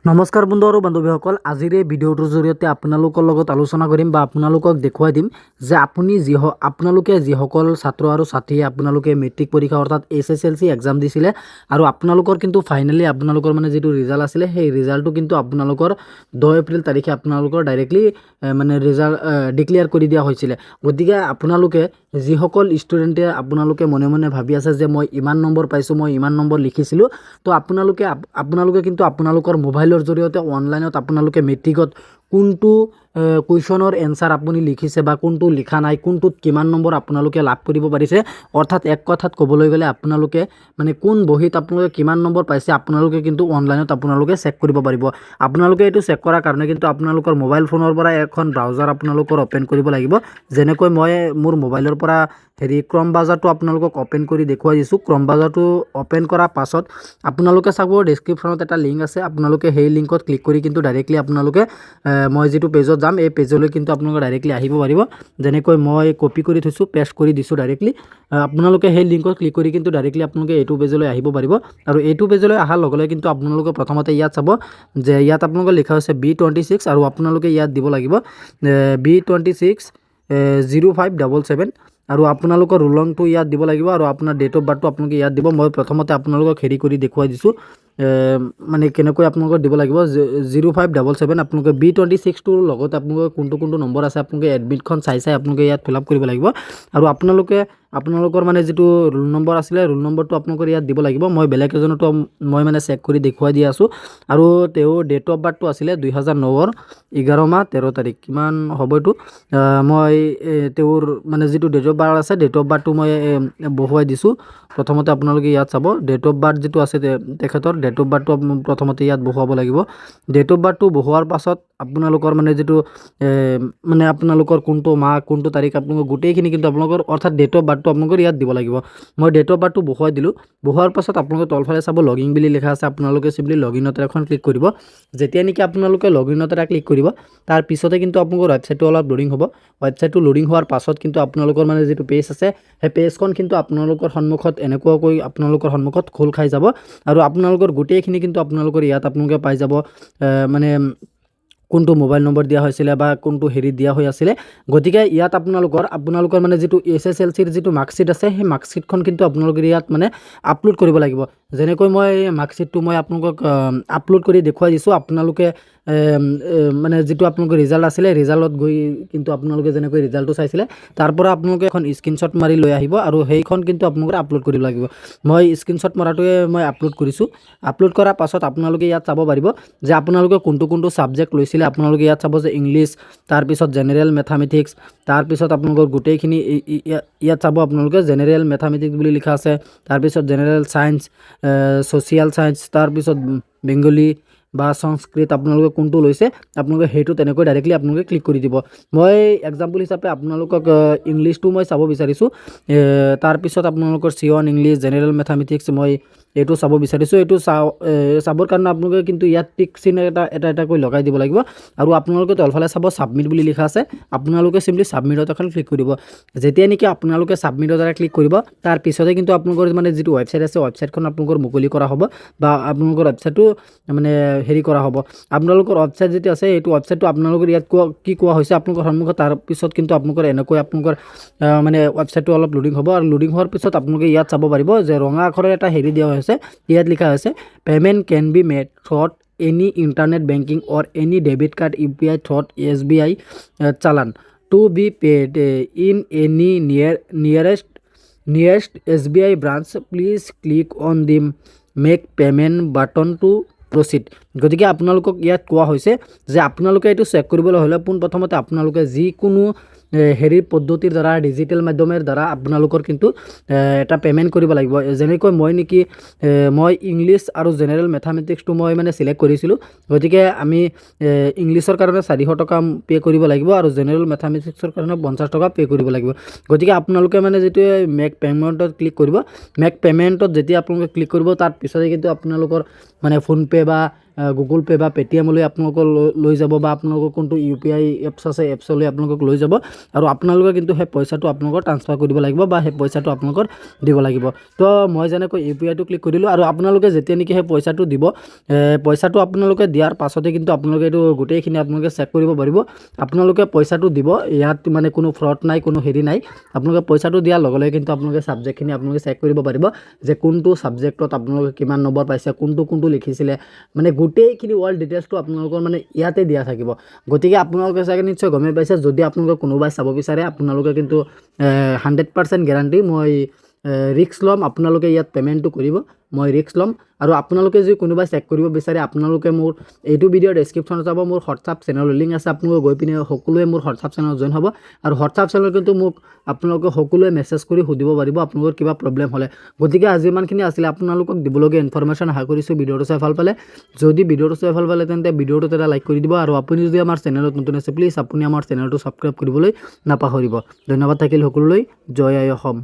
নমস্কাৰ বন্ধু আৰু বান্ধৱীসকল, আজিৰ এই ভিডিঅ'টোৰ জৰিয়তে আপোনালোকৰ লগত আলোচনা কৰিম বা আপোনালোকক দেখুৱাই দিম যে আপোনালোকে যিসকল ছাত্ৰ আৰু ছাত্ৰীয়ে আপোনালোকে মেট্ৰিক পৰীক্ষা অৰ্থাৎ SSLC এক্সাম দিছিলে আৰু আপোনালোকৰ কিন্তু ফাইনেলি আপোনালোকৰ মানে যিটো ৰিজাল্ট আছিলে সেই ৰিজাল্টটো কিন্তু আপোনালোকৰ 10 এপ্ৰিল তাৰিখে আপোনালোকৰ ডাইৰেক্টলি মানে ৰিজাল্ট ডিক্লেয়াৰ কৰি দিয়া হৈছিলে। গতিকে আপোনালোকে যিসকল ষ্টুডেণ্টে আপোনালোকে মনে মনে ভাবি আছে যে মই ইমান নম্বৰ পাইছোঁ, মই ইমান নম্বৰ লিখিছিলোঁ, তো আপোনালোকে কিন্তু আপোনালোকৰ মোবাইলৰ জৰিয়তে অনলাইনত আপোনালোকে মেট্ৰিকত কোনটো কুৱেশ্যনৰ এনসাৰ আপুনি লিখিছে বা কোনটো লিখা নাই, কোনটোত কিমান নম্বৰ আপোনালোকে লাভ কৰিব পাৰিছে, অৰ্থাৎ এক কথাত ক'বলৈ গ'লে আপোনালোকে মানে কোন বহীত আপোনালোকে কিমান নম্বৰ পাইছে আপোনালোকে কিন্তু অনলাইনত আপোনালোকে চেক কৰিব পাৰিব। আপোনালোকে এইটো চেক কৰাৰ কাৰণে কিন্তু আপোনালোকৰ মোবাইল ফোনৰ পৰা এখন ব্ৰাউজাৰ আপোনালোকৰ ওপেন কৰিব লাগিব। যেনেকৈ মই মোৰ মোবাইলৰ পৰা ক্ৰম ব্ৰাউজাৰটো আপোনালোকক ওপেন কৰি দেখুৱাই দিছোঁ। ক্ৰম ব্ৰাউজাৰটো ওপেন কৰাৰ পাছত আপোনালোকে চাব ডেছক্ৰিপশ্যনত এটা লিংক আছে, আপোনালোকে সেই লিংকত ক্লিক কৰি কিন্তু ডাইৰেক্টলি আপোনালোকে মই যিটো পেজত যাম এই পেজলৈ কিন্তু আপোনালোকে ডাইৰেক্টলি আহিব পাৰিব। যেনেকৈ মই কপি কৰি থৈছোঁ, পেষ্ট কৰি দিছোঁ ডাইৰেক্টলি। আপোনালোকে সেই লিংকত ক্লিক কৰি কিন্তু ডাইৰেক্টলি আপোনালোকে এইটো পেজলৈ আহিব পাৰিব। আৰু এইটো পেজলৈ অহাৰ লগে লগে কিন্তু আপোনালোকে প্ৰথমতে ইয়াত চাব যে ইয়াত আপোনালোকে লিখা হৈছে B26 আৰু আপোনালোকে ইয়াত দিব লাগিব B26 0577 আৰু আপোনালোকৰ ৰোল নংটো ইয়াত দিব লাগিব আৰু আপোনাৰ ডেট অফ বাৰ্থটো আপোনালোকে ইয়াত দিব। মই প্ৰথমতে আপোনালোকক কৰি দেখুৱাই দিছোঁ মানে কেনেকৈ আপোনালোকৰ দিব লাগিব 0577। আপোনালোকে B26টোৰ লগত আপোনালোকৰ কোনটো নম্বৰ আছে আপোনালোকে এডমিটখন চাই আপোনালোকে ইয়াত ফিল আপ কৰিব লাগিব। আৰু আপোনালোকৰ মানে যিটো ৰোল নম্বৰ আছিলে ৰোল নম্বৰটো আপোনালোকৰ ইয়াত দিব লাগিব। মই বেলেগ এজনতো মই মানে চেক কৰি দেখুৱাই দি আছোঁ। আৰু তেওঁৰ ডেট অফ বাৰ্থটো আছিলে 2009 11 মাহ 13 তাৰিখ, কিমান হ'ব এইটো মই তেওঁৰ মানে যিটো ডেট অফ বাৰ্থ আছে ডেট অফ বাৰ্থটো মই বহুৱাই দিছোঁ। প্ৰথমতে আপোনালোকে ইয়াত চাব ডেট অফ বাৰ্থ যিটো আছে তেখেতৰ ডেট অফ বাৰ্থটো প্ৰথমতে ইয়াত বহুৱাব লাগিব। ডেট অফ বাৰ্থটো বহুৱাৰ পাছত আপোনালোকৰ মানে যিটো মানে আপোনালোকৰ কোনটো মাহ কোনটো তাৰিখ আপোনালোকৰ গোটেইখিনি কিন্তু আপোনালোকৰ অৰ্থাৎ ডেট অফ বাৰ্থটো আপোনালোকৰ ইয়াত দিব লাগিব। মই ডেট অফ বাৰ্থটো বহুৱাই দিলোঁ। বহুৱাৰ পাছত আপোনালোকে তলফালে চাব লগিন বুলি লিখা আছে, আপোনালোকে চিম্পলি লগিনত এখন ক্লিক কৰিব। যেতিয়া নেকি আপোনালোকে লগিনত ক্লিক কৰিব তাৰ পিছতে কিন্তু আপোনালোকৰ ৱেবছাইটটো অলপ লোডিং হ'ব। ৱেবছাইটটো লোডিং হোৱাৰ পাছত কিন্তু আপোনালোকৰ মানে যিটো পেজ আছে সেই পেজখন কিন্তু আপোনালোকৰ সন্মুখত এনেকুৱাকৈ আপোনালোকৰ সন্মুখত খোল খাই যাব আৰু আপোনালোকৰ গোটেইখিনি কিন্তু আপোনালোকৰ ইয়াত আপোনালোকে পাই যাব মানে কোনটো মোবাইল নম্বৰ দিয়া হৈছিলে বা কোনটো দিয়া হৈ আছিলে। গতিকে ইয়াত আপোনালোকৰ মানে যিটো SSLCৰ যিটো মাৰ্কশ্বিট আছে সেই মাৰ্কশ্বিটখন কিন্তু আপোনালোকে ইয়াত মানে আপলোড কৰিব লাগিব। যেনেকৈ মই মাৰ্কশ্বিটটো মই আপোনালোকক আপলোড কৰি দেখুৱাই দিছোঁ। আপোনালোকে মানে যিটো আপোনালোকৰ ৰিজাল্ট আছিলে ৰিজাল্টত গৈ কিন্তু আপোনালোকে যেনেকৈ ৰিজাল্টটো চাইছিলে তাৰ পৰা আপোনালোকে এখন স্ক্ৰীনশ্বট মাৰি লৈ আহিব আৰু সেইখন কিন্তু আপোনালোকে আপলোড কৰিব লাগিব। মই স্ক্ৰীনশ্বট মৰাটোৱে মই আপলোড কৰিছোঁ। আপলোড কৰাৰ পাছত আপোনালোকে ইয়াত চাব পাৰিব যে আপোনালোকে কোনটো ছাবজেক্ট লৈছিলে। আপোনালোকে ইয়াত চাব যে ইংলিছ, তাৰপিছত জেনেৰেল মেথামেটিক্স, তাৰপিছত আপোনালোকৰ গোটেইখিনি ইয়াত চাব আপোনালোকে জেনেৰেল মেথামেটিক্স বুলি লিখা আছে, তাৰপিছত জেনেৰেল ছায়েন্স, ছ'চিয়েল ছায়েন্স, তাৰপিছত বেংগলী বা সংস্কৃত আপোনালোকে কোনটো লৈছে আপোনালোকে সেইটো তেনেকৈ ডাইৰেক্টলি আপোনালোকে ক্লিক কৰি দিব। মই এক্সাম্পল হিচাপে আপোনালোকক ইংলিছটো মই চাব বিচাৰিছোঁ। তাৰপিছত আপোনালোকৰ C1 ইংলিছ, জেনেৰেল মেথামেটিক্স মই এইটো চাব বিচাৰিছোঁ। এইটো চাবৰ কাৰণে আপোনালোকে কিন্তু ইয়াত টিক চিন এটাকৈ লগাই দিব লাগিব আৰু আপোনালোকে তলফালে চাব ছাবমিট বুলি লিখা আছে, আপোনালোকে চিম্পলি ছাবমিটত এখন ক্লিক কৰিব। যেতিয়া নেকি আপোনালোকে ছাবমিটত ক্লিক কৰিব তাৰ পিছতে কিন্তু আপোনালোকৰ মানে যিটো ৱেবছাইট আছে ৱেবছাইটখন আপোনালোকৰ মুকলি কৰা হ'ব বা আপোনালোকৰ ৱেবছাইটটো মানে কৰা হ'ব। আপোনালোকৰ ৱেবছাইট যিটো আছে এইটো ৱেবছাইটটো আপোনালোকৰ ইয়াত কি কোৱা হৈছে আপোনালোকৰ সন্মুখত। তাৰপিছত কিন্তু আপোনালোকৰ এনেকৈ আপোনালোকৰ মানে ৱেবছাইটটো অলপ লোডিং হ'ব আৰু লোডিং হোৱাৰ পিছত আপোনালোকে ইয়াত চাব পাৰিব যে ৰঙা আখৰে এটা দিয়া হৈছে, ইয়াত লিখা হৈছে payment can be made through any internet banking or any debit card UPI through SBI challan to be paid in any nearest SBI branch. Please click on the make payment button to proceed. গতিকে আপোনালোকক ইয়াত কোৱা হৈছে যে আপোনালোকে এইটো check কৰিবলৈ হ'লে পোনপ্ৰথমতে আপোনালোকে যিকোনো পদ্ধতিৰ দ্বাৰা ডিজিটেল মাধ্যমৰ দ্বাৰা আপোনালোকৰ কিন্তু এটা পে'মেণ্ট কৰিব লাগিব। যেনেকৈ মই ইংলিছ আৰু জেনেৰেল মেথামেটিক্সটো মই মানে চিলেক্ট কৰিছিলোঁ। গতিকে আমি ইংলিছৰ কাৰণে 400 টকা পে' কৰিব লাগিব আৰু জেনেৰেল মেথামেটিক্সৰ কাৰণে 50 টকা পে' কৰিব লাগিব। গতিকে আপোনালোকে মানে যিটো মেক পে'মেণ্টত ক্লিক কৰিব, মেক পে'মেণ্টত যেতিয়া আপোনালোকে ক্লিক কৰিব তাৰ পিছতে কিন্তু আপোনালোকৰ মানে ফোনপে' বা গুগল পে' বা পেটিএমলৈ আপোনালোকক লৈ যাব বা আপোনালোকৰ কোনটো UPI এপছ আছে এপছলৈ আপোনালোকক লৈ যাব আৰু আপোনালোকে কিন্তু সেই পইচাটো আপোনালোকৰ ট্ৰান্সফাৰ কৰিব লাগিব বা সেই পইচাটো আপোনালোকৰ দিব লাগিব তো মই যেনেকৈ UPIটো ক্লিক কৰিলোঁ আৰু আপোনালোকে যেতিয়া নেকি সেই পইচাটো দিব পইচাটো আপোনালোকে দিয়াৰ পাছতে কিন্তু আপোনালোকে এইটো গোটেইখিনি আপোনালোকে চেক কৰিব পাৰিব আপোনালোকে পইচাটো দিব ইয়াত মানে কোনো ফ্ৰড নাই কোনো হেৰি নাই আপোনালোকে পইচাটো দিয়াৰ লগে লগে কিন্তু আপোনালোকে ছাবজেক্টখিনি আপোনালোকে চেক কৰিব পাৰিব যে কোনটো ছাবজেক্টত আপোনালোকে কিমান নম্বৰ পাইছে কোনটো লিখিছিলে মানে গোটেইখিনি অল ডিটেইলছটো আপোনালোকৰ মানে ইয়াতে দিয়া থাকিব গতিকে আপোনালোকে চাগে নিশ্চয় গমেই পাইছে যদি আপোনালোকে কোনোবাই চাব বিচাৰে আপোনালোকে কিন্তু 100% গেৰাণ্টি মই ৰিস্ক ল'ম আপোনালোকে ইয়াত পে'মেণ্টটো কৰিব মই ৰিস্ক ল'ম আৰু আপোনালোকে যদি কোনোবাই চেক কৰিব বিচাৰে আপোনালোকে মোৰ এইটো ভিডিঅ'ৰ ডেছক্ৰিপশ্যনত যাব মোৰ হোৱাটছআপ চেনেলৰ লিংক আছে আপোনালোকে গৈ পিনে সকলোৱে মোৰ হোৱাটছআপ চেনেলত জইন হ'ব আৰু হোৱাটছআপ চেনেলত কিন্তু মোক আপোনালোকে সকলোৱে মেছেজ কৰি সুধিব পাৰিব আপোনালোকৰ কিবা প্ৰব্লেম হ'লে গতিকে আজি ইমানখিনি আছিলে আপোনালোকক দিবলগীয়া ইনফৰমেশ্যন আশা কৰিছোঁ ভিডিঅ'টো চাই ভাল পালে যদি ভিডিঅ'টো চাই ভাল পালে তেন্তে ভিডিঅ'টোত এটা লাইক কৰি দিব আৰু আপুনি যদি আমাৰ চেনেলত নতুন আছে প্লিজ আপুনি আমাৰ চেনেলটো ছাবস্ক্ৰাইব কৰিবলৈ নাপাহৰিব ধন্যবাদ থাকিল সকলোলৈ জয় আই অসম।